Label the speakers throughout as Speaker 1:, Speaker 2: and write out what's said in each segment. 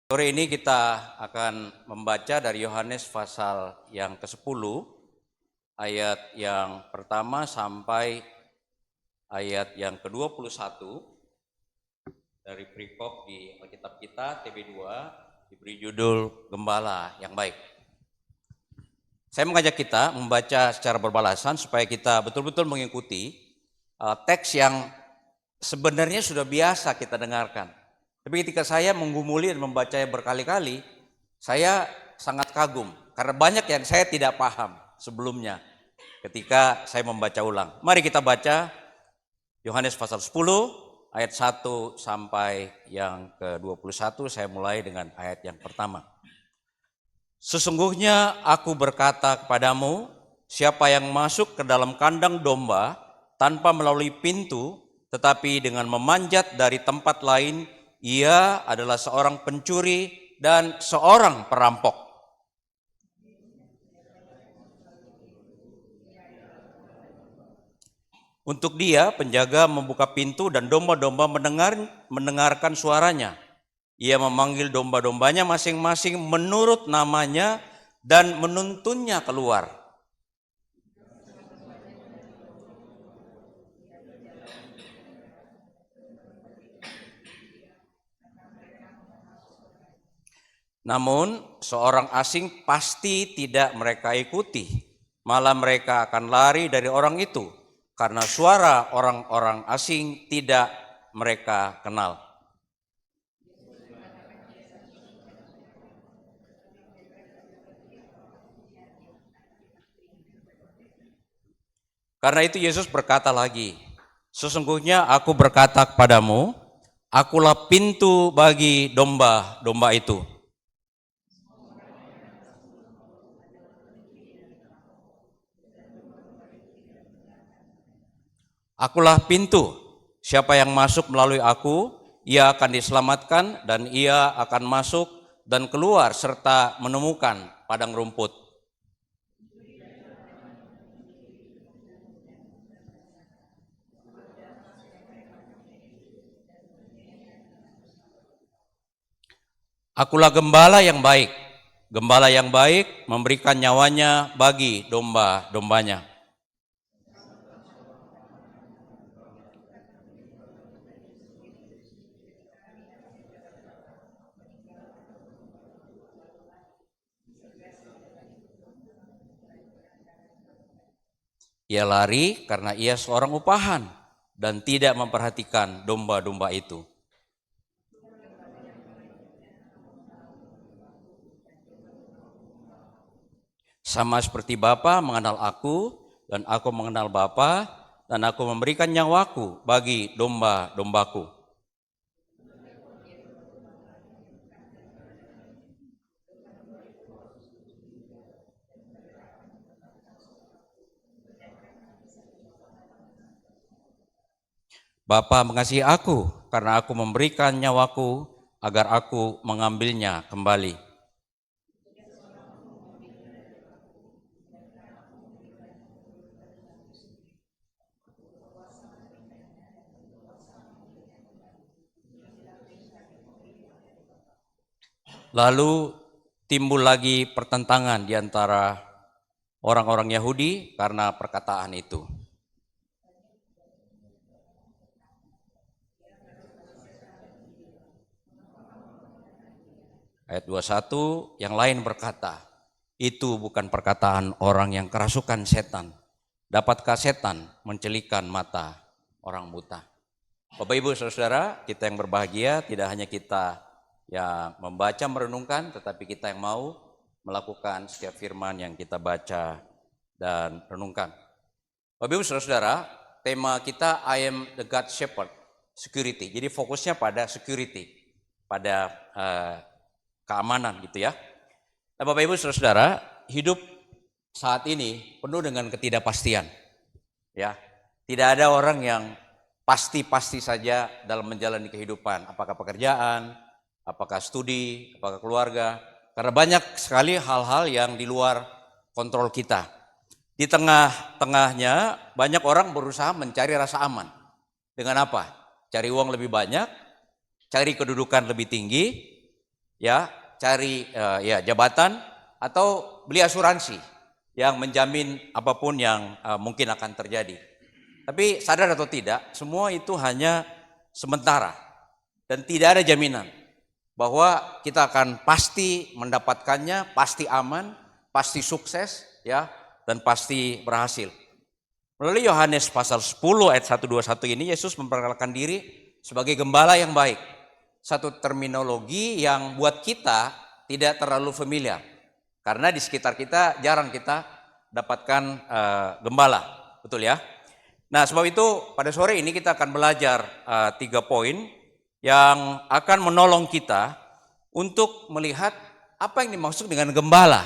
Speaker 1: Sore ini kita akan membaca dari Yohanes pasal yang ke-10, ayat yang pertama sampai ayat yang ke-21 dari perikop di Alkitab kita TB2 diberi judul Gembala yang Baik. Saya mengajak kita membaca secara berbalasan supaya kita betul-betul mengikuti teks yang sebenarnya sudah biasa kita dengarkan. Tapi ketika saya menggumuli dan membacanya berkali-kali, saya sangat kagum karena banyak yang saya tidak paham sebelumnya ketika saya membaca ulang. Mari kita baca Yohanes pasal 10 ayat 1 sampai yang ke-21. Saya mulai dengan ayat yang pertama. Sesungguhnya aku berkata kepadamu, siapa yang masuk ke dalam kandang domba tanpa melalui pintu, tetapi dengan memanjat dari tempat lain, ia adalah seorang pencuri dan seorang perampok. Untuk dia, penjaga membuka pintu dan domba-domba mendengarkan suaranya. Ia memanggil domba-dombanya masing-masing menurut namanya dan menuntunnya keluar. Namun seorang asing pasti tidak mereka ikuti, malah mereka akan lari dari orang itu, karena suara orang-orang asing tidak mereka kenal. Karena itu Yesus berkata lagi, sesungguhnya aku berkata kepadamu, akulah pintu bagi domba-domba itu. Akulah pintu, siapa yang masuk melalui aku, ia akan diselamatkan dan ia akan masuk dan keluar serta menemukan padang rumput. Akulah gembala yang baik. Gembala yang baik memberikan nyawanya bagi domba-dombanya. Ia lari karena ia seorang upahan dan tidak memperhatikan domba-domba itu. Sama seperti Bapa mengenal aku dan aku mengenal Bapa dan aku memberikan nyawaku bagi domba-dombaku. Bapa mengasihi aku karena aku memberikan nyawaku agar aku mengambilnya kembali. Lalu timbul lagi pertentangan di antara orang-orang Yahudi karena perkataan itu. Ayat 21, yang lain berkata, itu bukan perkataan orang yang kerasukan setan. Dapatkah setan mencelikan mata orang buta? Bapak Ibu Saudara, kita yang berbahagia, tidak hanya kita yang membaca merenungkan, tetapi kita yang mau melakukan setiap firman yang kita baca dan renungkan. Bapak Ibu Saudara, tema kita I am the God Shepherd, security. Jadi fokusnya pada security, pada keamanan gitu ya. Nah, Bapak Ibu Saudara, hidup saat ini penuh dengan ketidakpastian. Ya, tidak ada orang yang pasti-pasti saja dalam menjalani kehidupan, apakah pekerjaan, apakah studi, apakah keluarga. Karena banyak sekali hal-hal yang di luar kontrol kita. Di tengah-tengahnya banyak orang berusaha mencari rasa aman. Dengan apa? Cari uang lebih banyak, cari kedudukan lebih tinggi, ya, cari jabatan atau beli asuransi yang menjamin apapun yang mungkin akan terjadi. Tapi sadar atau tidak, semua itu hanya sementara dan tidak ada jaminan bahwa kita akan pasti mendapatkannya, pasti aman, pasti sukses, ya, dan pasti berhasil. Melalui Yohanes pasal 10 ayat 1-21 ini, Yesus memperkenalkan diri sebagai gembala yang baik. Satu terminologi yang buat kita tidak terlalu familiar. Karena di sekitar kita jarang kita dapatkan gembala, betul ya? Nah, sebab itu pada sore ini kita akan belajar 3 poin yang akan menolong kita untuk melihat apa yang dimaksud dengan gembala.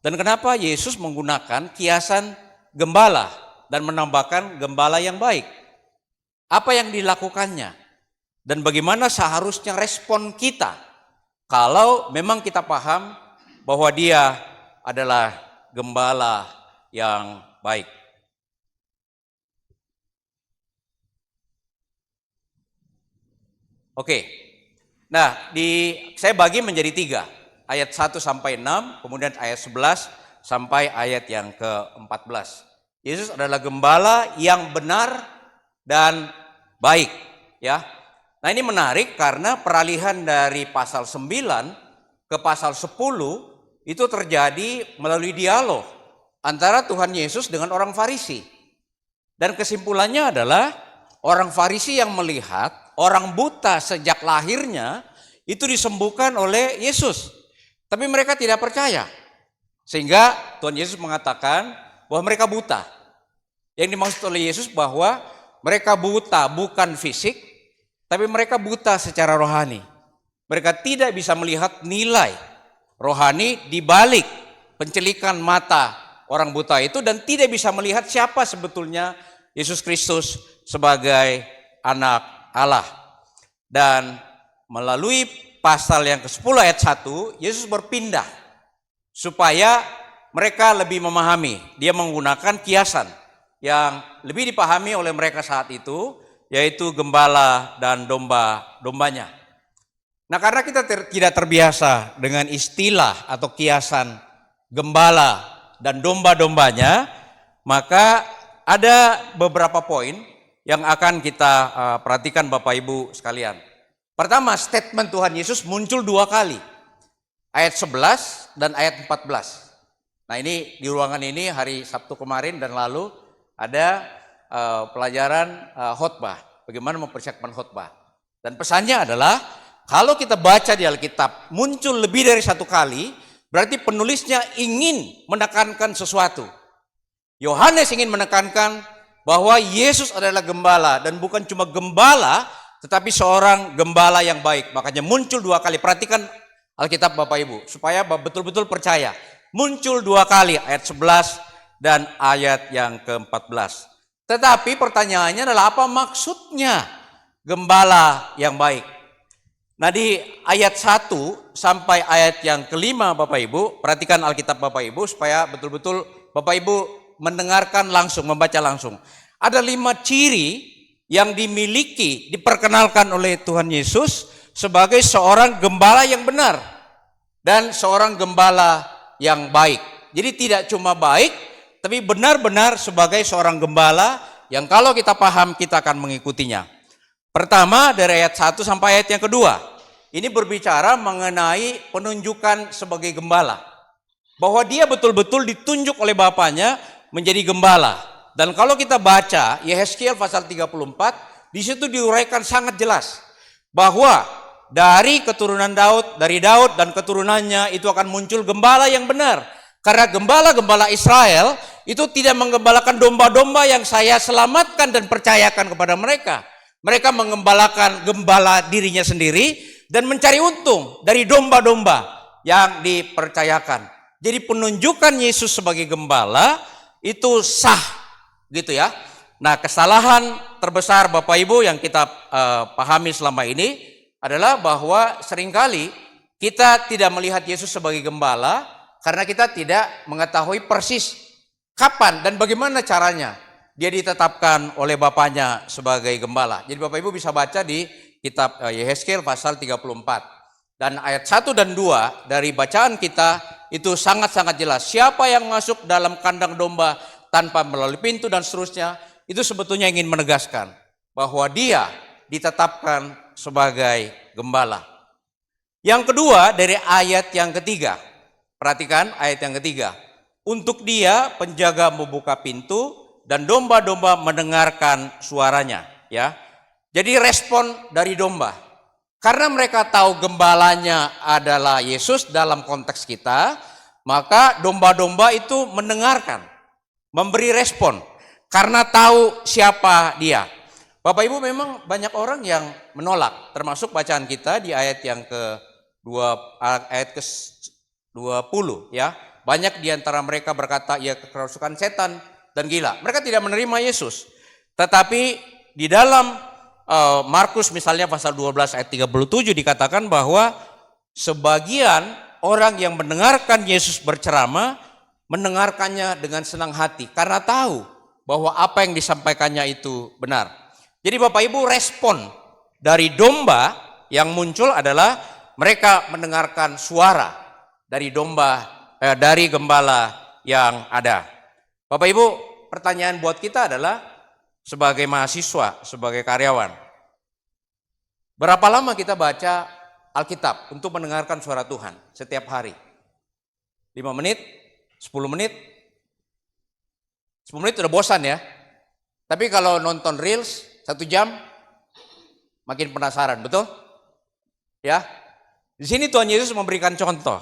Speaker 1: Dan kenapa Yesus menggunakan kiasan gembala dan menambahkan gembala yang baik. Apa yang dilakukannya dan bagaimana seharusnya respon kita kalau memang kita paham bahwa dia adalah gembala yang baik. Oke, nah saya bagi menjadi 3, ayat 1 sampai 6, kemudian ayat 11 sampai ayat yang ke-14. Yesus adalah gembala yang benar dan baik, ya. Nah, ini menarik karena peralihan dari pasal 9 ke pasal 10 itu terjadi melalui dialog antara Tuhan Yesus dengan orang Farisi. Dan kesimpulannya adalah orang Farisi yang melihat orang buta sejak lahirnya itu disembuhkan oleh Yesus. Tapi mereka tidak percaya. Sehingga Tuhan Yesus mengatakan bahwa mereka buta. Yang dimaksud oleh Yesus bahwa mereka buta bukan fisik, tapi mereka buta secara rohani. Mereka tidak bisa melihat nilai rohani di balik pencelikan mata orang buta itu dan tidak bisa melihat siapa sebetulnya Yesus Kristus sebagai anak Allah. Dan melalui pasal yang ke-10 ayat 1, Yesus berpindah supaya mereka lebih memahami. Dia menggunakan kiasan yang lebih dipahami oleh mereka saat itu, yaitu gembala dan domba-dombanya. Nah, karena kita tidak terbiasa dengan istilah atau kiasan gembala dan domba-dombanya, maka ada beberapa poin yang akan kita perhatikan Bapak Ibu sekalian. Pertama, statement Tuhan Yesus muncul 2 kali. Ayat 11 dan ayat 14. Nah, ini di ruangan ini hari Sabtu kemarin dan lalu ada pelajaran khotbah. Bagaimana mempersiapkan khotbah. Dan pesannya adalah kalau kita baca di Alkitab muncul lebih dari 1 kali, berarti penulisnya ingin menekankan sesuatu. Yohanes ingin menekankan bahwa Yesus adalah gembala dan bukan cuma gembala tetapi seorang gembala yang baik. Makanya muncul 2 kali. Perhatikan Alkitab Bapak Ibu supaya betul-betul percaya. Muncul 2 kali ayat 11 dan ayat yang ke-14. Tetapi pertanyaannya adalah apa maksudnya gembala yang baik? Nah, di ayat 1 sampai ayat yang ke-5 Bapak Ibu, perhatikan Alkitab Bapak Ibu supaya betul-betul Bapak Ibu mendengarkan langsung, membaca langsung. Ada 5 ciri yang dimiliki, diperkenalkan oleh Tuhan Yesus sebagai seorang gembala yang benar dan seorang gembala yang baik. Jadi tidak cuma baik, tapi benar-benar sebagai seorang gembala yang kalau kita paham kita akan mengikutinya. Pertama dari ayat 1 sampai ayat yang kedua. Ini berbicara mengenai penunjukan sebagai gembala. Bahwa dia betul-betul ditunjuk oleh Bapaknya menjadi gembala. Dan kalau kita baca Yehezkiel pasal 34, di situ diuraikan sangat jelas bahwa dari keturunan Daud, dari Daud dan keturunannya itu akan muncul gembala yang benar. Karena gembala-gembala Israel itu tidak menggembalakan domba-domba yang saya selamatkan dan percayakan kepada mereka. Mereka mengembalakan gembala dirinya sendiri dan mencari untung dari domba-domba yang dipercayakan. Jadi penunjukan Yesus sebagai gembala itu sah, gitu ya. Nah, kesalahan terbesar Bapak Ibu yang kita pahami selama ini adalah bahwa seringkali kita tidak melihat Yesus sebagai gembala karena kita tidak mengetahui persis kapan dan bagaimana caranya dia ditetapkan oleh Bapaknya sebagai gembala. Jadi Bapak Ibu bisa baca di kitab Yehezkiel pasal 34. Dan ayat 1 dan 2 dari bacaan kita itu sangat-sangat jelas. Siapa yang masuk dalam kandang domba tanpa melalui pintu dan seterusnya, itu sebetulnya ingin menegaskan bahwa dia ditetapkan sebagai gembala. Yang kedua dari ayat yang ketiga. Perhatikan ayat yang ketiga. Untuk dia penjaga membuka pintu dan domba-domba mendengarkan suaranya, ya. Jadi respon dari domba. Karena mereka tahu gembalanya adalah Yesus dalam konteks kita, maka domba-domba itu mendengarkan, memberi respon karena tahu siapa dia. Bapak Ibu, memang banyak orang yang menolak, termasuk bacaan kita di ayat yang ayat ke-20 ya. Banyak di antara mereka berkata ia kerasukan setan dan gila. Mereka tidak menerima Yesus. Tetapi di dalam Markus misalnya pasal 12 ayat 37 dikatakan bahwa sebagian orang yang mendengarkan Yesus berceramah mendengarkannya dengan senang hati karena tahu bahwa apa yang disampaikannya itu benar. Jadi Bapak Ibu, respon dari domba yang muncul adalah mereka mendengarkan suara dari dari gembala yang ada. Bapak Ibu, pertanyaan buat kita adalah sebagai mahasiswa, sebagai karyawan, berapa lama kita baca Alkitab untuk mendengarkan suara Tuhan setiap hari? 5 menit? 10 menit? 10 menit udah bosan ya. Tapi kalau nonton Reels 1 jam, makin penasaran, betul? Ya. Di sini Tuhan Yesus memberikan contoh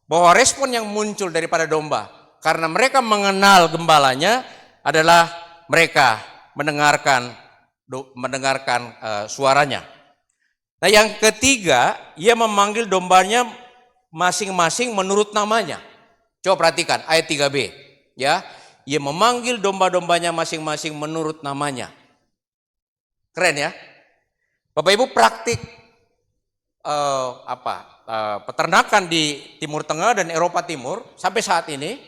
Speaker 1: bahwa respon yang muncul daripada domba karena mereka mengenal gembalanya adalah mereka mendengarkan suaranya. Nah, yang ketiga, ia memanggil dombanya masing-masing menurut namanya. Coba perhatikan ayat 3b, ya. Ia memanggil domba-dombanya masing-masing menurut namanya. Keren ya. Bapak Ibu, praktik peternakan di Timur Tengah dan Eropa Timur sampai saat ini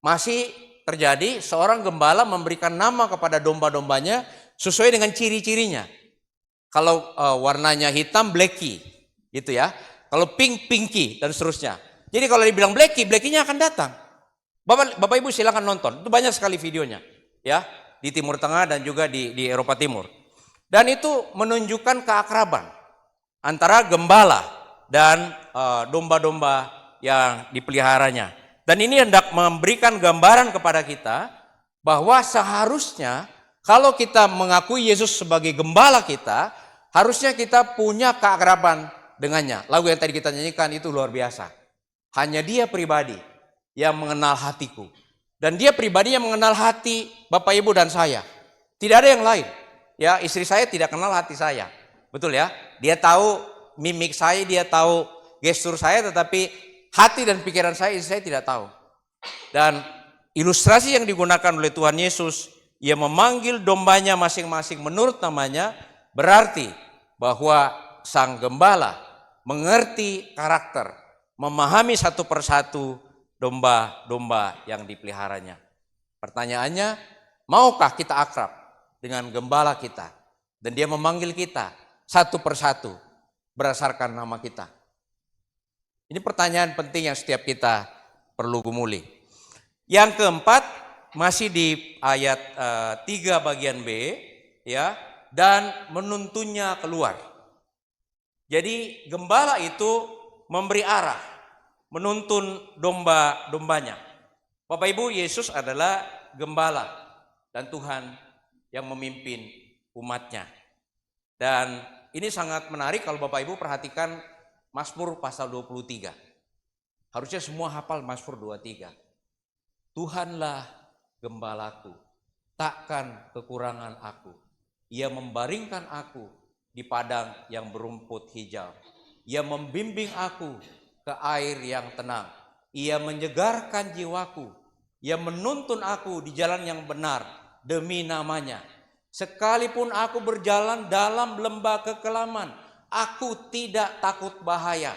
Speaker 1: masih terjadi. Seorang gembala memberikan nama kepada domba-dombanya sesuai dengan ciri-cirinya. Kalau warnanya hitam, Blackie, gitu ya. Kalau pink, Pinky, dan seterusnya. Jadi kalau dibilang Blackie, Blackie-nya akan datang. Bapak Ibu silakan nonton, itu banyak sekali videonya, ya, di Timur Tengah dan juga di Eropa Timur. Dan itu menunjukkan keakraban antara gembala dan domba-domba yang dipeliharanya. Dan ini hendak memberikan gambaran kepada kita bahwa seharusnya kalau kita mengakui Yesus sebagai gembala kita, harusnya kita punya keakraban dengannya. Lagu yang tadi kita nyanyikan itu luar biasa. Hanya dia pribadi yang mengenal hatiku. Dan dia pribadi yang mengenal hati Bapak Ibu dan saya. Tidak ada yang lain. Ya, istri saya tidak kenal hati saya. Betul ya? Dia tahu mimik saya, dia tahu gestur saya, tetapi hati dan pikiran saya, istri saya tidak tahu. Dan ilustrasi yang digunakan oleh Tuhan Yesus, ia memanggil dombanya masing-masing menurut namanya, berarti bahwa sang gembala mengerti karakter, memahami satu persatu domba-domba yang dipeliharanya. Pertanyaannya, maukah kita akrab dengan gembala kita? Dan dia memanggil kita satu persatu berdasarkan nama kita. Ini pertanyaan penting yang setiap kita perlu gumuli. Yang keempat, masih di ayat 3 bagian B, ya, dan menuntunnya keluar. Jadi gembala itu memberi arah, menuntun domba-dombanya. Bapak Ibu, Yesus adalah gembala dan Tuhan yang memimpin umatnya. Dan ini sangat menarik kalau Bapak Ibu perhatikan Mazmur pasal 23. Harusnya semua hafal Mazmur 23. Tuhanlah gembalaku, takkan kekurangan aku. Ia membaringkan aku di padang yang berumput hijau. Ia membimbing aku ke air yang tenang. Ia menyegarkan jiwaku. Ia menuntun aku di jalan yang benar demi namanya. Sekalipun aku berjalan dalam lembah kekelaman, aku tidak takut bahaya,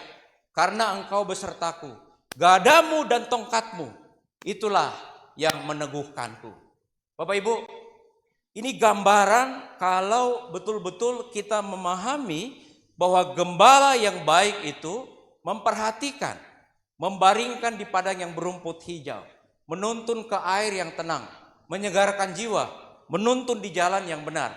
Speaker 1: karena Engkau besertaku. Gadamu dan tongkatmu, itulah yang meneguhkanku. Bapak Ibu, ini gambaran kalau betul-betul kita memahami bahwa gembala yang baik itu memperhatikan, membaringkan di padang yang berumput hijau, menuntun ke air yang tenang, menyegarkan jiwa, menuntun di jalan yang benar.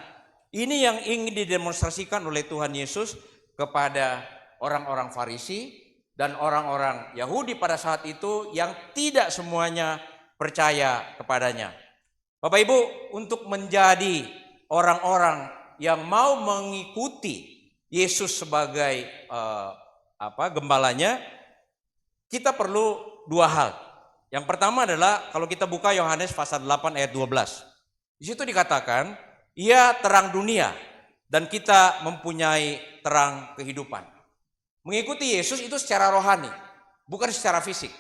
Speaker 1: Ini yang ingin didemonstrasikan oleh Tuhan Yesus kepada orang-orang Farisi dan orang-orang Yahudi pada saat itu yang tidak semuanya percaya kepadanya. Bapak Ibu, untuk menjadi orang-orang yang mau mengikuti Yesus sebagai gembalanya, kita perlu dua hal. Yang pertama adalah kalau kita buka Yohanes pasal 8 ayat 12. Di situ dikatakan, ia terang dunia dan kita mempunyai terang kehidupan. Mengikuti Yesus itu secara rohani, bukan secara fisik.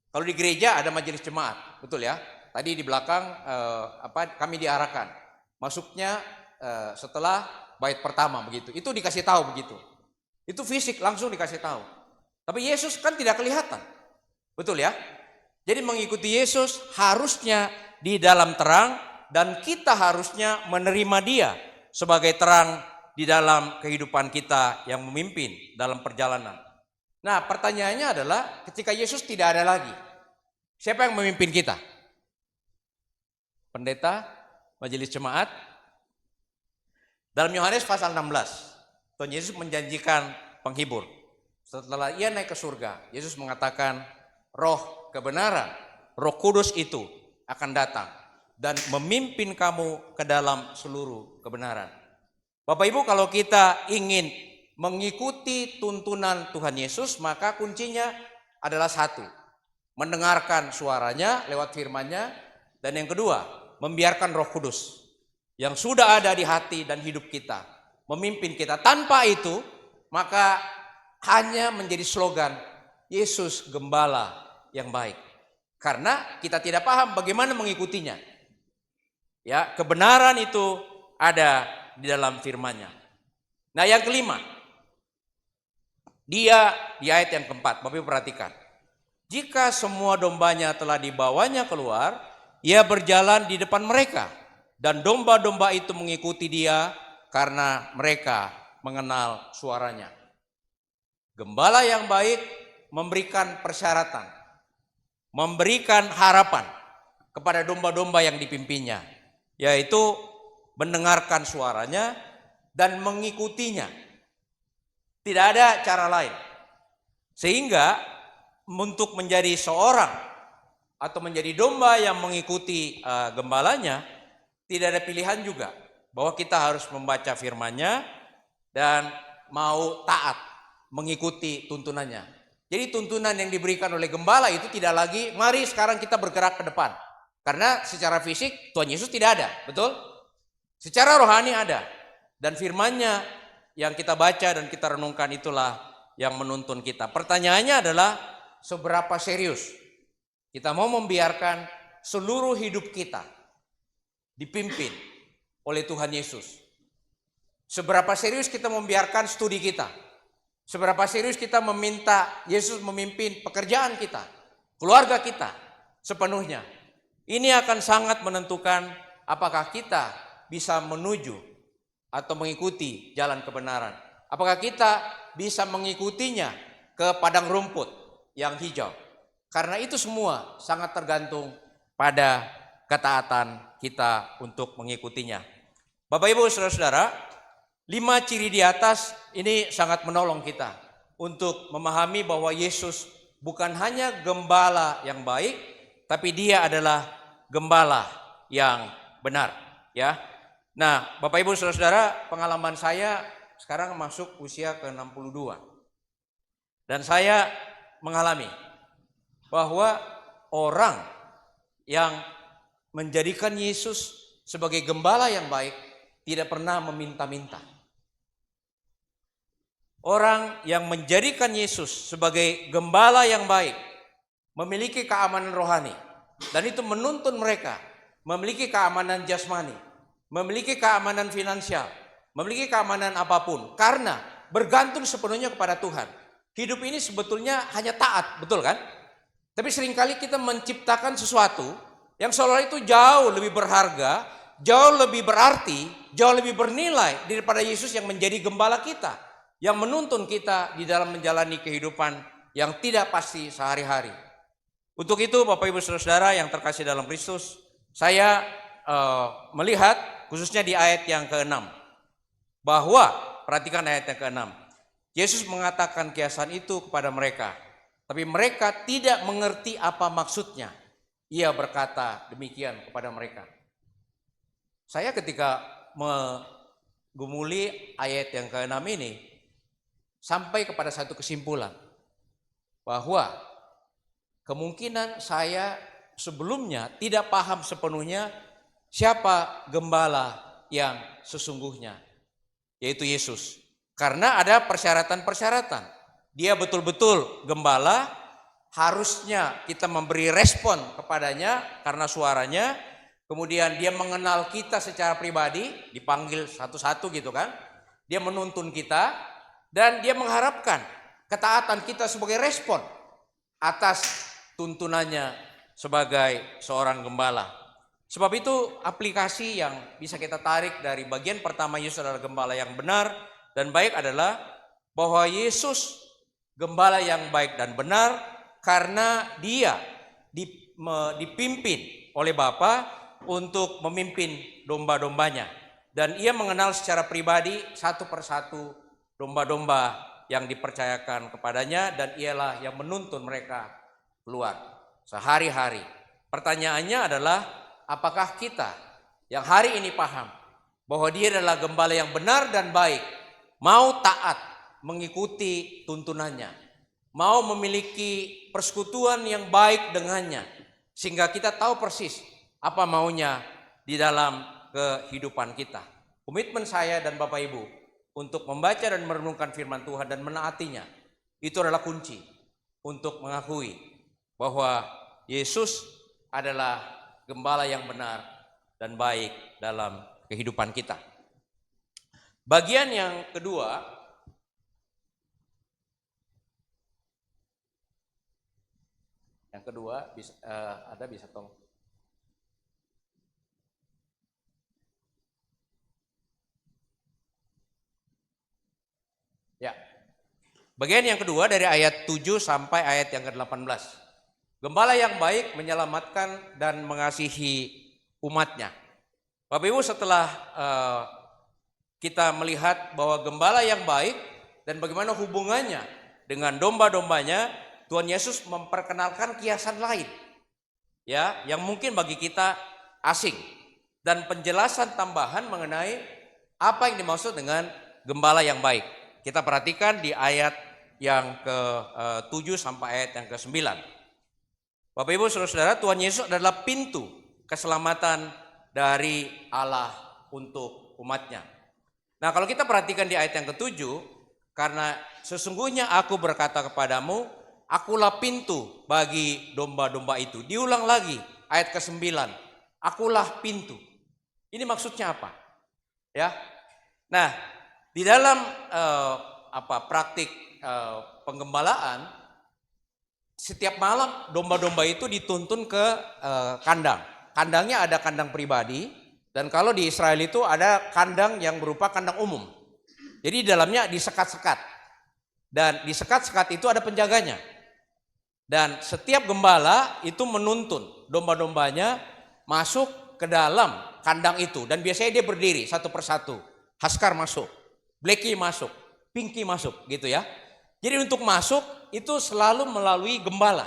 Speaker 1: Kalau di gereja ada majelis jemaat, betul ya? Tadi di belakang kami diarahkan. Masuknya setelah bait pertama begitu. Itu dikasih tahu begitu. Itu fisik langsung dikasih tahu. Tapi Yesus kan tidak kelihatan. Betul ya? Jadi mengikuti Yesus harusnya di dalam terang dan kita harusnya menerima Dia sebagai terang di dalam kehidupan kita yang memimpin dalam perjalanan. Nah, pertanyaannya adalah ketika Yesus tidak ada lagi, siapa yang memimpin kita? Pendeta, majelis jemaat. Dalam Yohanes pasal 16, Tuhan Yesus menjanjikan penghibur. Setelah ia naik ke surga, Yesus mengatakan, roh kebenaran, Roh Kudus itu akan datang dan memimpin kamu ke dalam seluruh kebenaran. Bapak Ibu, kalau kita ingin mengikuti tuntunan Tuhan Yesus, maka kuncinya adalah satu, mendengarkan suaranya lewat firman-Nya, dan yang kedua, membiarkan Roh Kudus yang sudah ada di hati dan hidup kita memimpin kita. Tanpa itu, maka hanya menjadi slogan Yesus Gembala yang baik. Karena kita tidak paham bagaimana mengikutinya. Ya, kebenaran itu ada di dalam firman-Nya. Nah, yang kelima, Dia di ayat yang keempat, Bapak Ibu perhatikan. Jika semua dombanya telah dibawanya keluar, Ia berjalan di depan mereka, dan domba-domba itu mengikuti Dia karena mereka mengenal suaranya. Gembala yang baik memberikan persyaratan, memberikan harapan kepada domba-domba yang dipimpinnya, yaitu mendengarkan suaranya dan mengikutinya. Tidak ada cara lain. Sehingga untuk menjadi seorang atau menjadi domba yang mengikuti gembalanya, tidak ada pilihan juga bahwa kita harus membaca firman-Nya dan mau taat mengikuti tuntunannya. Jadi tuntunan yang diberikan oleh gembala itu tidak lagi, mari sekarang kita bergerak ke depan. Karena secara fisik Tuhan Yesus tidak ada, betul? Secara rohani ada. Dan firman-Nya yang kita baca dan kita renungkan itulah yang menuntun kita. Pertanyaannya adalah, seberapa serius kita mau membiarkan seluruh hidup kita dipimpin oleh Tuhan Yesus? Seberapa serius kita membiarkan studi kita? Seberapa serius kita meminta Yesus memimpin pekerjaan kita, keluarga kita sepenuhnya? Ini akan sangat menentukan apakah kita bisa menuju atau mengikuti jalan kebenaran. Apakah kita bisa mengikutinya ke padang rumput yang hijau? Karena itu semua sangat tergantung pada ketaatan kita untuk mengikutinya. Bapak Ibu Saudara-saudara, 5 ciri di atas ini sangat menolong kita untuk memahami bahwa Yesus bukan hanya gembala yang baik, tapi Dia adalah gembala yang benar, ya. Nah, Bapak Ibu Saudara-saudara, pengalaman saya sekarang masuk usia ke-62. Dan saya mengalami bahwa orang yang menjadikan Yesus sebagai gembala yang baik tidak pernah meminta-minta. Orang yang menjadikan Yesus sebagai gembala yang baik memiliki keamanan rohani, dan itu menuntun mereka memiliki keamanan jasmani, memiliki keamanan finansial, memiliki keamanan apapun, karena bergantung sepenuhnya kepada Tuhan. Hidup ini sebetulnya hanya taat, betul kan? Tapi seringkali kita menciptakan sesuatu yang seolah itu jauh lebih berharga, jauh lebih berarti, jauh lebih bernilai daripada Yesus yang menjadi gembala kita. yang menuntun kita di dalam menjalani kehidupan yang tidak pasti sehari-hari. Untuk itu Bapak Ibu Saudara yang terkasih dalam Kristus, saya melihat khususnya di ayat yang ke-6 bahwa, perhatikan ayat yang ke-6, Yesus mengatakan kiasan itu kepada mereka, tapi mereka tidak mengerti apa maksudnya. Ia berkata demikian kepada mereka. Saya ketika menggumuli ayat yang ke-6 ini, sampai kepada satu kesimpulan, bahwa kemungkinan saya sebelumnya tidak paham sepenuhnya siapa gembala yang sesungguhnya, yaitu Yesus. Karena ada persyaratan-persyaratan. Dia betul-betul gembala, harusnya kita memberi respon kepadanya karena suaranya. Kemudian dia mengenal kita secara pribadi, dipanggil satu-satu gitu kan. Dia menuntun kita dan dia mengharapkan ketaatan kita sebagai respon atas tuntunannya sebagai seorang gembala. Sebab itu aplikasi yang bisa kita tarik dari bagian pertama Yesus adalah gembala yang benar dan baik adalah bahwa Yesus gembala yang baik dan benar karena dia dipimpin oleh Bapa untuk memimpin domba-dombanya. Dan ia mengenal secara pribadi satu persatu domba-domba yang dipercayakan kepadanya dan ialah yang menuntun mereka keluar sehari-hari. Pertanyaannya adalah, apakah kita yang hari ini paham bahwa dia adalah gembala yang benar dan baik, mau taat mengikuti tuntunannya, mau memiliki persekutuan yang baik dengannya, sehingga kita tahu persis apa maunya di dalam kehidupan kita. Komitmen saya dan Bapak Ibu untuk membaca dan merenungkan firman Tuhan dan menaatinya, itu adalah kunci untuk mengakui bahwa Yesus adalah gembala yang benar dan baik dalam kehidupan kita. Bagian yang kedua, bisa tolong. Ya. Bagian yang kedua dari ayat 7 sampai ayat yang ke-18. Gembala yang baik menyelamatkan dan mengasihi umatnya. Bapak Ibu, setelah kita melihat bahwa gembala yang baik dan bagaimana hubungannya dengan domba-dombanya, Tuhan Yesus memperkenalkan kiasan lain, ya, yang mungkin bagi kita asing, dan penjelasan tambahan mengenai apa yang dimaksud dengan gembala yang baik. Kita perhatikan di ayat yang ke-7 sampai ayat yang ke-9. Bapak Ibu Saudara-saudara, Tuhan Yesus adalah pintu keselamatan dari Allah untuk umatnya. Nah, kalau kita perhatikan di ayat yang ke-7, karena sesungguhnya aku berkata kepadamu, akulah pintu bagi domba-domba itu. Diulang lagi ayat ke-9, akulah pintu. Ini maksudnya apa? Ya. Nah, di dalam praktik penggembalaan, setiap malam domba-domba itu dituntun ke kandang. Kandangnya ada kandang pribadi, dan kalau di Israel itu ada kandang yang berupa kandang umum. Jadi di dalamnya disekat-sekat, dan di sekat-sekat itu ada penjaganya. Dan setiap gembala itu menuntun domba-dombanya masuk ke dalam kandang itu, dan biasanya dia berdiri satu persatu. Haskar masuk, Blackie masuk, Pinky masuk, gitu ya. Jadi untuk masuk itu selalu melalui gembala.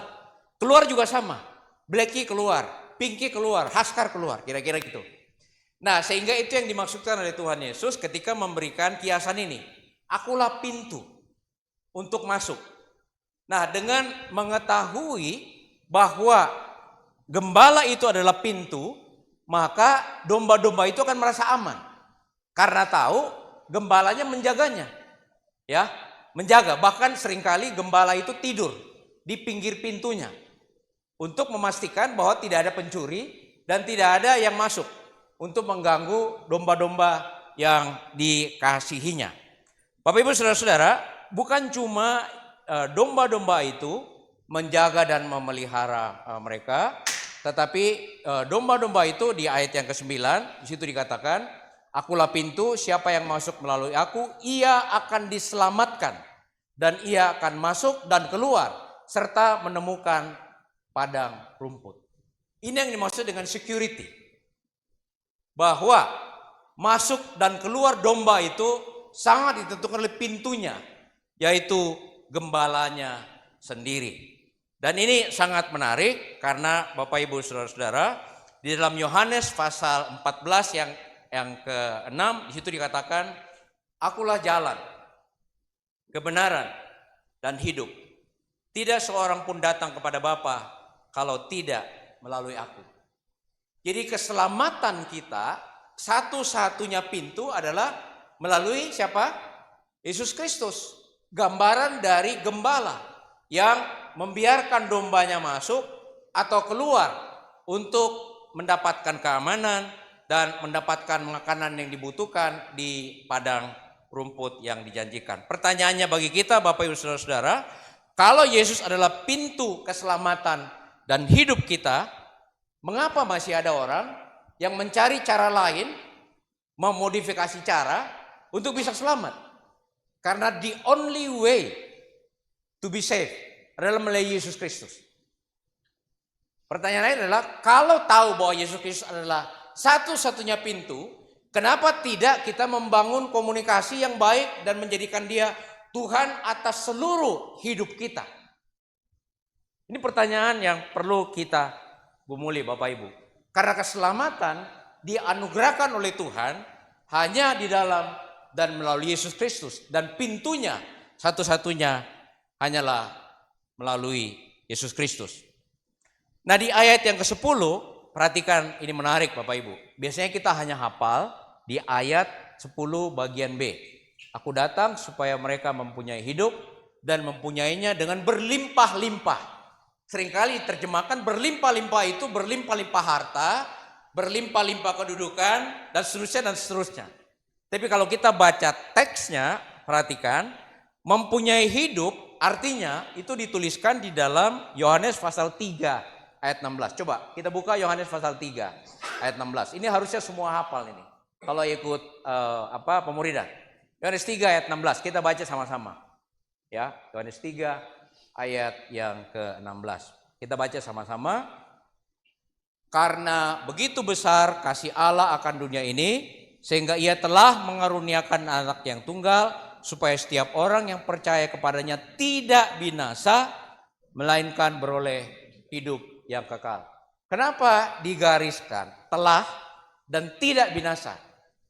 Speaker 1: Keluar juga sama, Blackie keluar, Pinky keluar, Haskar keluar, kira-kira gitu. Nah, sehingga itu yang dimaksudkan oleh Tuhan Yesus ketika memberikan kiasan ini. Akulah pintu untuk masuk. Nah, dengan mengetahui bahwa gembala itu adalah pintu, maka domba-domba itu akan merasa aman. Karena tahu gembalanya menjaganya. Ya, menjaga. Bahkan seringkali gembala itu tidur di pinggir pintunya untuk memastikan bahwa tidak ada pencuri dan tidak ada yang masuk untuk mengganggu domba-domba yang dikasihinya. Bapak Ibu Saudara-saudara, bukan cuma domba-domba itu menjaga dan memelihara mereka, tetapi domba-domba itu di ayat yang ke-9 di situ dikatakan, Akulah pintu, siapa yang masuk melalui aku, ia akan diselamatkan. Dan ia akan masuk dan keluar, serta menemukan padang rumput. Ini yang dimaksud dengan security. Bahwa masuk dan keluar domba itu sangat ditentukan oleh pintunya, yaitu gembalanya sendiri. Dan ini sangat menarik karena Bapak Ibu Saudara-saudara, di dalam Yohanes pasal 14 yang ke-6 di situ dikatakan, akulah jalan, kebenaran, dan hidup. Tidak seorang pun datang kepada Bapa kalau tidak melalui aku. Jadi keselamatan kita satu-satunya pintu adalah melalui siapa? Yesus Kristus. Gambaran dari gembala yang membiarkan dombanya masuk atau keluar untuk mendapatkan keamanan dan mendapatkan makanan yang dibutuhkan di padang rumput yang dijanjikan. Pertanyaannya bagi kita Bapak Ibu Saudara-saudara, kalau Yesus adalah pintu keselamatan dan hidup kita, mengapa masih ada orang yang mencari cara lain, memodifikasi cara untuk bisa selamat? Karena the only way to be saved adalah melalui Yesus Kristus. Pertanyaan lain adalah, kalau tahu bahwa Yesus Kristus adalah satu-satunya pintu, kenapa tidak kita membangun komunikasi yang baik dan menjadikan dia Tuhan atas seluruh hidup kita? Ini pertanyaan yang perlu kita gumuli Bapak Ibu. Karena keselamatan dianugerahkan oleh Tuhan hanya di dalam dan melalui Yesus Kristus. Dan pintunya satu-satunya hanyalah melalui Yesus Kristus. Nah di ayat yang ke-10, perhatikan ini menarik Bapak Ibu. Biasanya kita hanya hafal di ayat 10 bagian B. Aku datang supaya mereka mempunyai hidup dan mempunyainya dengan berlimpah-limpah. Seringkali terjemahkan berlimpah-limpah itu berlimpah-limpah harta, berlimpah-limpah kedudukan, dan seterusnya dan seterusnya. Tapi kalau kita baca teksnya, perhatikan, mempunyai hidup artinya itu dituliskan di dalam Yohanes pasal 3 ayat 16. Coba kita buka Yohanes pasal 3 ayat 16. Ini harusnya semua hafal ini. Kalau ikut pemuridan. Yohanes 3 ayat 16, kita baca sama-sama. Ya, Yohanes 3 ayat yang ke-16. Kita baca sama-sama. Karena begitu besar kasih Allah akan dunia ini, sehingga ia telah mengaruniakan anak yang tunggal, supaya setiap orang yang percaya kepadanya tidak binasa, melainkan beroleh hidup yang kekal. Kenapa digariskan telah dan tidak binasa?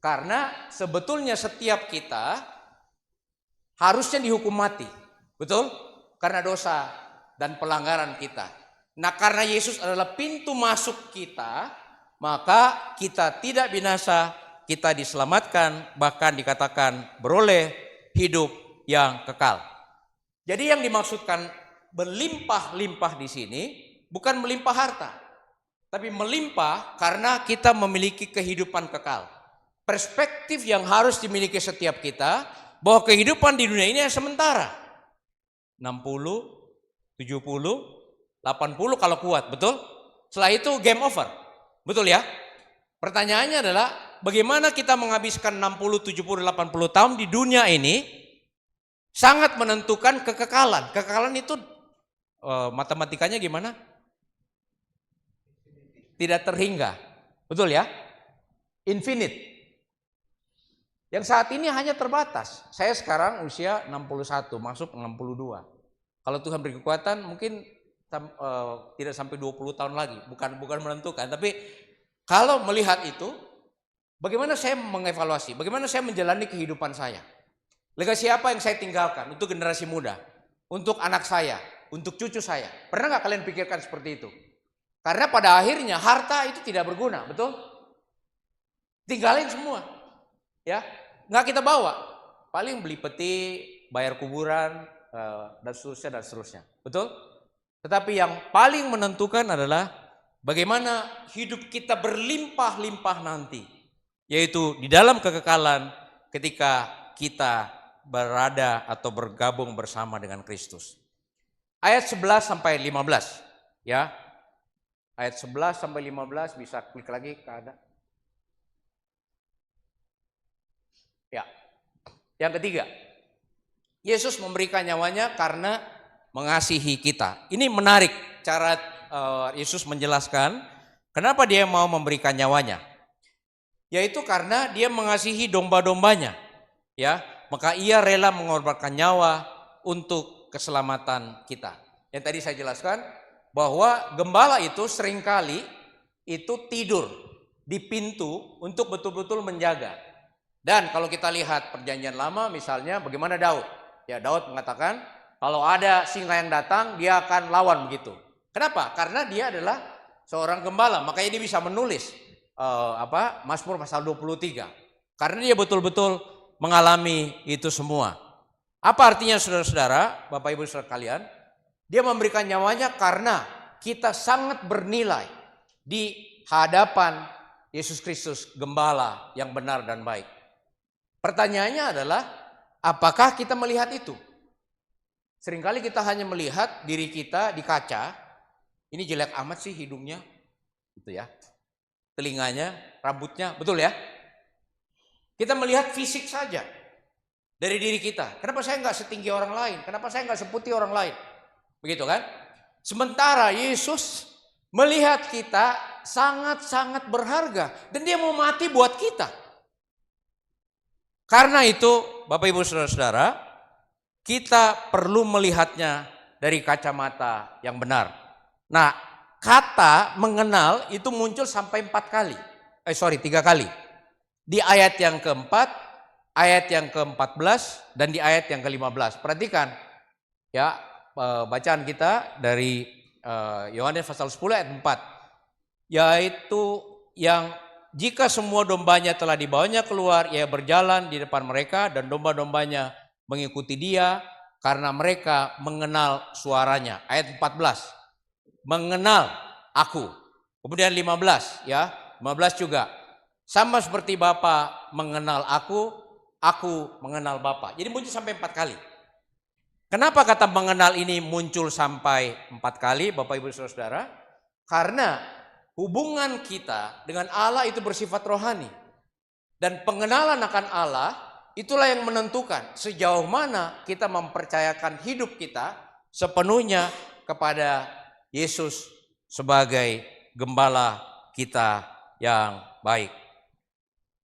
Speaker 1: Karena sebetulnya setiap kita harusnya dihukum mati. Betul? Karena dosa dan pelanggaran kita. Nah karena Yesus adalah pintu masuk kita, maka kita tidak binasa, kita diselamatkan, bahkan dikatakan beroleh hidup yang kekal. Jadi yang dimaksudkan berlimpah-limpah di sini bukan melimpah harta, tapi melimpah karena kita memiliki kehidupan kekal. Perspektif yang harus dimiliki setiap kita bahwa kehidupan di dunia ini sementara. 60, 70, 80 kalau kuat, betul? Setelah itu game over. Betul ya? Pertanyaannya adalah bagaimana kita menghabiskan 60, 70, 80 tahun di dunia ini sangat menentukan kekekalan. Kekekalan itu matematikanya gimana? Tidak terhingga. Betul ya? Infinite. Yang saat ini hanya terbatas. Saya sekarang usia 61, masuk 62. Kalau Tuhan beri kekuatan mungkin tidak sampai 20 tahun lagi. Bukan menentukan, tapi kalau melihat itu, bagaimana saya mengevaluasi, bagaimana saya menjalani kehidupan saya. Legasi apa yang saya tinggalkan untuk generasi muda, untuk anak saya, untuk cucu saya. Pernah nggak kalian pikirkan seperti itu? Karena pada akhirnya harta itu tidak berguna, betul? Tinggalin semua, ya, nggak kita bawa. Paling beli peti, bayar kuburan, dan seterusnya, betul? Tetapi yang paling menentukan adalah bagaimana hidup kita berlimpah-limpah nanti, yaitu di dalam kekekalan ketika kita berada atau bergabung bersama dengan Kristus. Ayat 11 sampai 15, ya. Ayat 11 sampai 15 bisa klik lagi ke ada. Ya. Yang ketiga, Yesus memberikan nyawanya karena mengasihi kita. Ini menarik cara Yesus menjelaskan kenapa dia mau memberikan nyawanya. Yaitu karena dia mengasihi domba-dombanya. Ya, maka ia rela mengorbankan nyawa untuk keselamatan kita. Yang tadi saya jelaskan bahwa gembala itu seringkali itu tidur di pintu untuk betul-betul menjaga. Dan kalau kita lihat perjanjian lama misalnya bagaimana Daud. Ya, Daud mengatakan kalau ada singa yang datang dia akan lawan begitu. Kenapa? Karena dia adalah seorang gembala, makanya dia bisa menulis Mazmur pasal 23. Karena dia betul-betul mengalami itu semua. Apa artinya saudara-saudara, Bapak Ibu saudara kalian? Dia memberikan nyawanya karena kita sangat bernilai di hadapan Yesus Kristus, gembala yang benar dan baik. Pertanyaannya adalah, apakah kita melihat itu? Seringkali kita hanya melihat diri kita di kaca. Ini jelek amat sih hidungnya, gitu ya. Telinganya, rambutnya, betul ya? Kita melihat fisik saja dari diri kita. Kenapa saya nggak setinggi orang lain? Kenapa saya nggak seputih orang lain? Begitu kan? Sementara Yesus melihat kita sangat-sangat berharga dan dia mau mati buat kita. Karena itu, Bapak Ibu Saudara-saudara, kita perlu melihatnya dari kacamata yang benar. Nah, kata mengenal itu muncul sampai 3 kali. Di ayat yang keempat, ayat yang ke-14, dan di ayat yang ke-15. Perhatikan ya bacaan kita dari Yohanes pasal 10 ayat 4. Yaitu yang jika semua dombanya telah dibawanya keluar, ia berjalan di depan mereka dan domba-dombanya mengikuti dia karena mereka mengenal suaranya. Ayat 14. Mengenal aku. Kemudian 15 ya. 15 juga. Sama seperti Bapa mengenal aku mengenal Bapa. Jadi muncul sampai 4 kali. Kenapa kata mengenal ini muncul sampai 4 kali Bapak Ibu Saudara? Karena hubungan kita dengan Allah itu bersifat rohani. Dan pengenalan akan Allah itulah yang menentukan sejauh mana kita mempercayakan hidup kita sepenuhnya kepada Yesus sebagai gembala kita yang baik.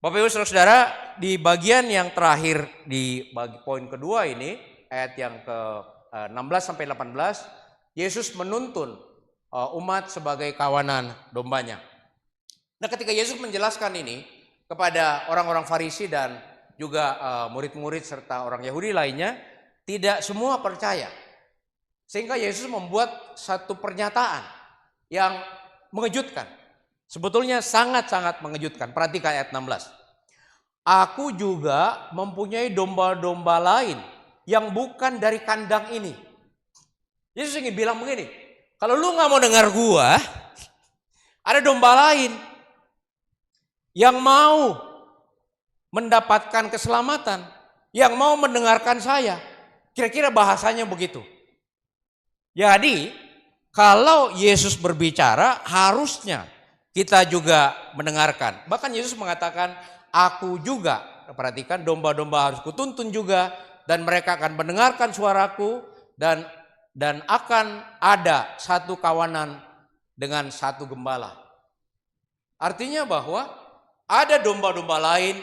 Speaker 1: Bapak Ibu Saudara, di bagian yang terakhir di poin kedua ini, ayat yang ke-16 sampai 18, Yesus menuntun umat sebagai kawanan dombanya. Nah, ketika Yesus menjelaskan ini kepada orang-orang Farisi dan juga murid-murid serta orang Yahudi lainnya, tidak semua percaya. Sehingga Yesus membuat satu pernyataan yang mengejutkan. Sebetulnya sangat-sangat mengejutkan. Perhatikan ayat 16. Aku juga mempunyai domba-domba lain yang bukan dari kandang ini. Yesus ingin bilang begini, kalau lu gak mau dengar gua, ada domba lain yang mau mendapatkan keselamatan, yang mau mendengarkan saya. Kira-kira bahasanya begitu. Jadi, kalau Yesus berbicara, harusnya kita juga mendengarkan. Bahkan Yesus mengatakan, aku juga, perhatikan, domba-domba harus kutuntun juga, dan mereka akan mendengarkan suaraku, dan akan ada satu kawanan dengan satu gembala. Artinya bahwa ada domba-domba lain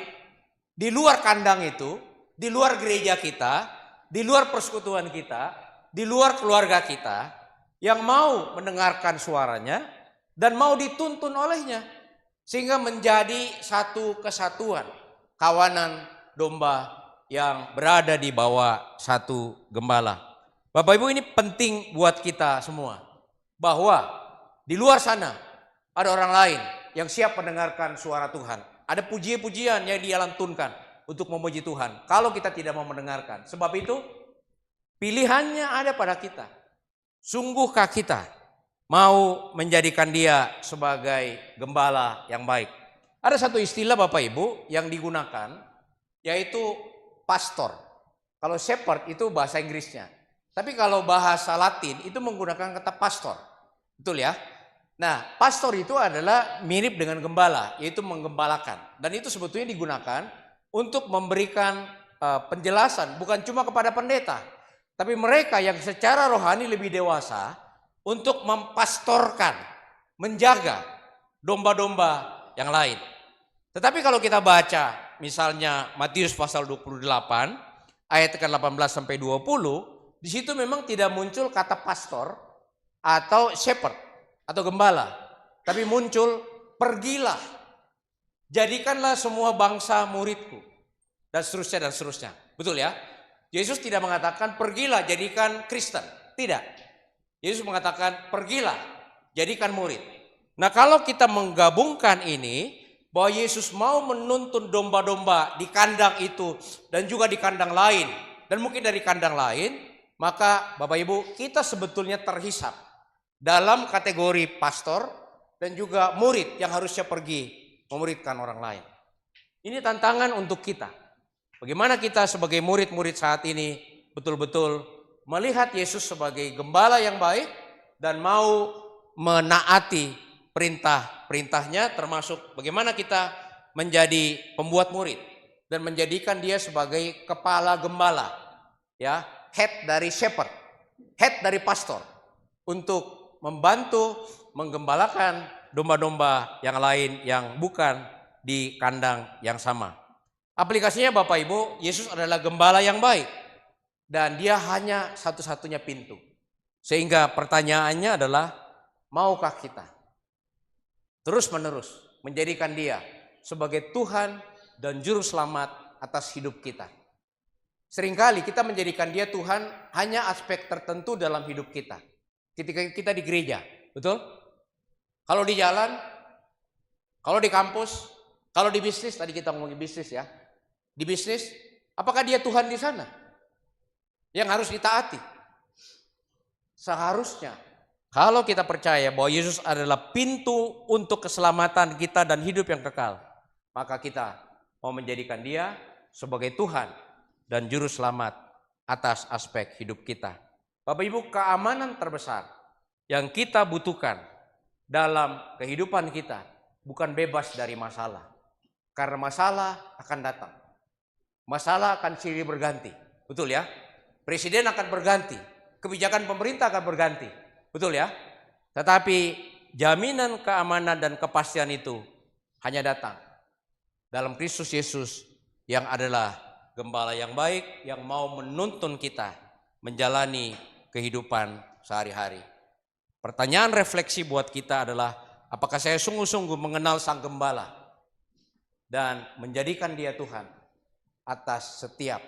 Speaker 1: di luar kandang itu, di luar gereja kita, di luar persekutuan kita, di luar keluarga kita, yang mau mendengarkan suaranya dan mau dituntun olehnya. Sehingga menjadi satu kesatuan, kawanan domba yang berada di bawah satu gembala. Bapak Ibu, ini penting buat kita semua. Bahwa di luar sana ada orang lain yang siap mendengarkan suara Tuhan. Ada puji-pujian yang dia lantunkan untuk memuji Tuhan. Kalau kita tidak mau mendengarkan. Sebab itu pilihannya ada pada kita. Sungguhkah kita mau menjadikan dia sebagai gembala yang baik? Ada satu istilah Bapak Ibu yang digunakan, yaitu pastor. Kalau shepherd itu bahasa Inggrisnya. Tapi kalau bahasa Latin itu menggunakan kata pastor. Betul ya? Nah, pastor itu adalah mirip dengan gembala, yaitu menggembalakan. Dan itu sebetulnya digunakan untuk memberikan penjelasan bukan cuma kepada pendeta, tapi mereka yang secara rohani lebih dewasa untuk mempastorkan, menjaga domba-domba yang lain. Tetapi kalau kita baca misalnya Matius pasal 28 ayat ke-18 sampai 20, di situ memang tidak muncul kata pastor atau shepherd atau gembala, tapi muncul pergilah, jadikanlah semua bangsa muridku, dan seterusnya dan seterusnya. Betul ya? Yesus tidak mengatakan pergilah jadikan Kristen, tidak. Yesus mengatakan pergilah jadikan murid. Nah, kalau kita menggabungkan ini, bahwa Yesus mau menuntun domba-domba di kandang itu dan juga di kandang lain, dan mungkin dari kandang lain, maka Bapak Ibu, kita sebetulnya terhisap dalam kategori pastor dan juga murid yang harusnya pergi memuridkan orang lain. Ini tantangan untuk kita. Bagaimana kita sebagai murid-murid saat ini betul-betul melihat Yesus sebagai gembala yang baik dan mau menaati perintah-perintahnya, termasuk bagaimana kita menjadi pembuat murid dan menjadikan dia sebagai kepala gembala, ya, head dari shepherd, head dari pastor, untuk membantu menggembalakan domba-domba yang lain yang bukan di kandang yang sama. Aplikasinya Bapak Ibu, Yesus adalah gembala yang baik dan dia hanya satu-satunya pintu. Sehingga pertanyaannya adalah, maukah kita terus-menerus menjadikan dia sebagai Tuhan dan Juru Selamat atas hidup kita? Seringkali kita menjadikan dia Tuhan hanya aspek tertentu dalam hidup kita. Ketika kita di gereja, betul? Kalau di jalan, kalau di kampus, kalau di bisnis, tadi kita ngomongin bisnis ya. Di bisnis, apakah dia Tuhan di sana? Yang harus ditaati. Seharusnya, kalau kita percaya bahwa Yesus adalah pintu untuk keselamatan kita dan hidup yang kekal, maka kita mau menjadikan dia sebagai Tuhan dan Juru Selamat atas aspek hidup kita. Bapak Ibu, keamanan terbesar yang kita butuhkan dalam kehidupan kita bukan bebas dari masalah. Karena masalah akan datang. Masalah akan silih berganti. Betul ya? Presiden akan berganti. Kebijakan pemerintah akan berganti. Betul ya? Tetapi jaminan keamanan dan kepastian itu hanya datang dalam Kristus Yesus yang adalah gembala yang baik, yang mau menuntun kita menjalani kehidupan sehari-hari. Pertanyaan refleksi buat kita adalah, apakah saya sungguh-sungguh mengenal Sang Gembala dan menjadikan dia Tuhan atas setiap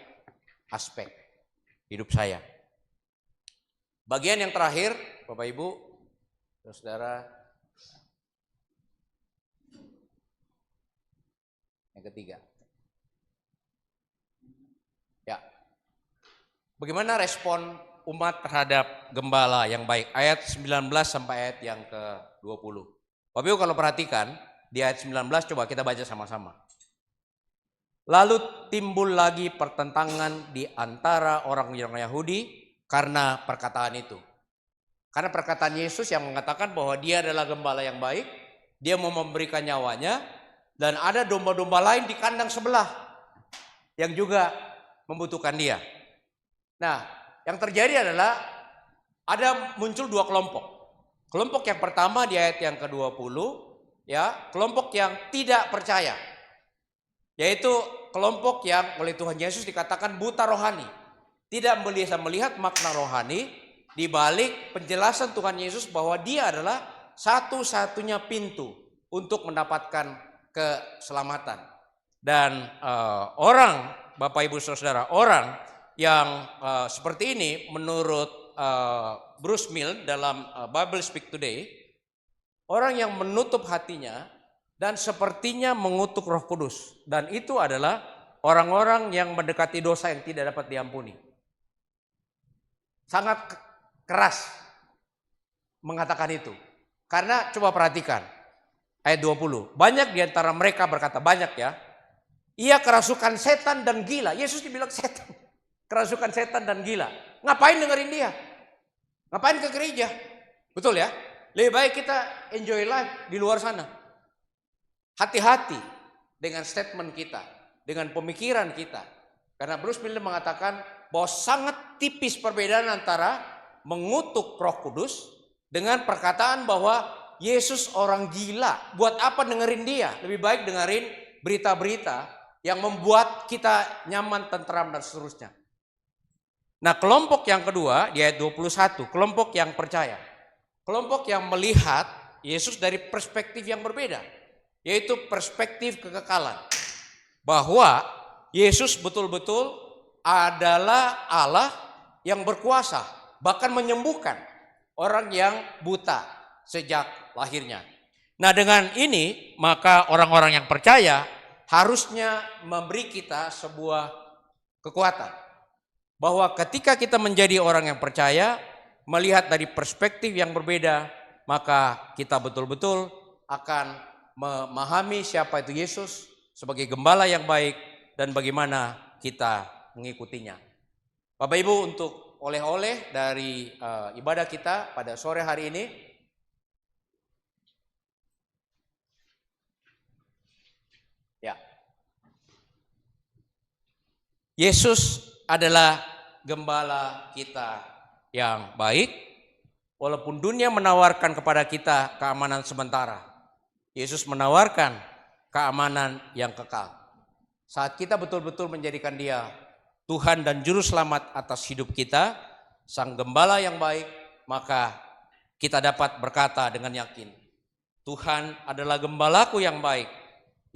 Speaker 1: aspek hidup saya? Bagian yang terakhir, Bapak Ibu, Saudara, yang ketiga. Ya. Bagaimana respon umat terhadap gembala yang baik? Ayat 19 sampai ayat yang ke-20. Bapak Ibu kalau perhatikan, di ayat 19 coba kita baca sama-sama. Lalu timbul lagi pertentangan di antara orang Yahudi karena perkataan itu. Karena perkataan Yesus yang mengatakan bahwa dia adalah gembala yang baik, dia mau memberikan nyawanya, dan ada domba-domba lain di kandang sebelah yang juga membutuhkan dia. Nah, yang terjadi adalah ada muncul dua kelompok. Kelompok yang pertama di ayat yang ke-20, ya, kelompok yang tidak percaya. Yaitu kelompok yang oleh Tuhan Yesus dikatakan buta rohani. Tidak bisa melihat makna rohani di balik penjelasan Tuhan Yesus bahwa dia adalah satu-satunya pintu untuk mendapatkan keselamatan. Dan orang, Bapak Ibu Saudara, orang yang seperti ini menurut Bruce Milne dalam Bible Speak Today, orang yang menutup hatinya dan sepertinya mengutuk Roh Kudus. Dan itu adalah orang-orang yang mendekati dosa yang tidak dapat diampuni. Sangat keras mengatakan itu. Karena coba perhatikan ayat 20. Banyak di antara mereka berkata, banyak ya, ia kerasukan setan dan gila. Yesus dibilang setan, kerasukan setan dan gila. Ngapain dengerin dia? Ngapain ke gereja? Betul ya? Lebih baik kita enjoy life di luar sana. Hati-hati dengan statement kita. dengan pemikiran kita. Karena Bruce Miller mengatakan bahwa sangat tipis perbedaan antara mengutuk Roh Kudus dengan perkataan bahwa Yesus orang gila. Buat apa dengerin dia? Lebih baik dengerin berita-berita yang membuat kita nyaman, tentram, dan seterusnya. Nah, kelompok yang kedua di ayat 21, kelompok yang percaya. Kelompok yang melihat Yesus dari perspektif yang berbeda, yaitu perspektif kekekalan. Bahwa Yesus betul-betul adalah Allah yang berkuasa, bahkan menyembuhkan orang yang buta sejak lahirnya. Nah, dengan ini maka orang-orang yang percaya harusnya memberi kita sebuah kekuatan. Bahwa ketika kita menjadi orang yang percaya, melihat dari perspektif yang berbeda, maka kita betul-betul akan memahami siapa itu Yesus sebagai gembala yang baik dan bagaimana kita mengikutinya. Bapak Ibu, untuk oleh-oleh dari ibadah kita pada sore hari ini, ya, Yesus adalah gembala kita yang baik. Walaupun dunia menawarkan kepada kita keamanan sementara, Yesus menawarkan keamanan yang kekal. Saat kita betul-betul menjadikan dia Tuhan dan Juru Selamat atas hidup kita, Sang Gembala yang baik, maka kita dapat berkata dengan yakin, Tuhan adalah gembalaku yang baik,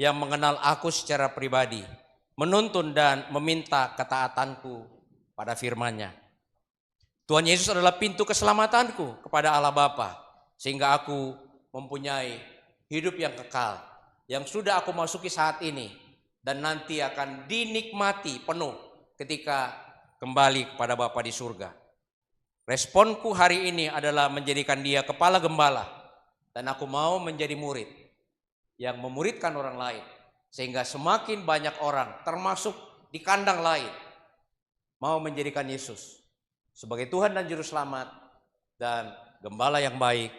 Speaker 1: yang mengenal aku secara pribadi, menuntun dan meminta ketaatanku pada firman-Nya. Tuhan Yesus adalah pintu keselamatanku kepada Allah Bapa, sehingga aku mempunyai hidup yang kekal, yang sudah aku masuki saat ini, dan nanti akan dinikmati penuh ketika kembali kepada Bapa di surga. Responku hari ini adalah menjadikan dia kepala gembala, dan aku mau menjadi murid yang memuridkan orang lain, sehingga semakin banyak orang, termasuk di kandang lain, mau menjadikan Yesus sebagai Tuhan dan Juru Selamat dan gembala yang baik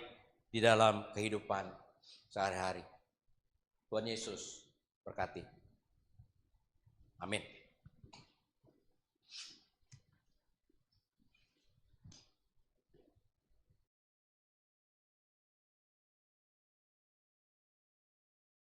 Speaker 1: di dalam kehidupan sehari-hari. Tuhan Yesus berkati. Amin.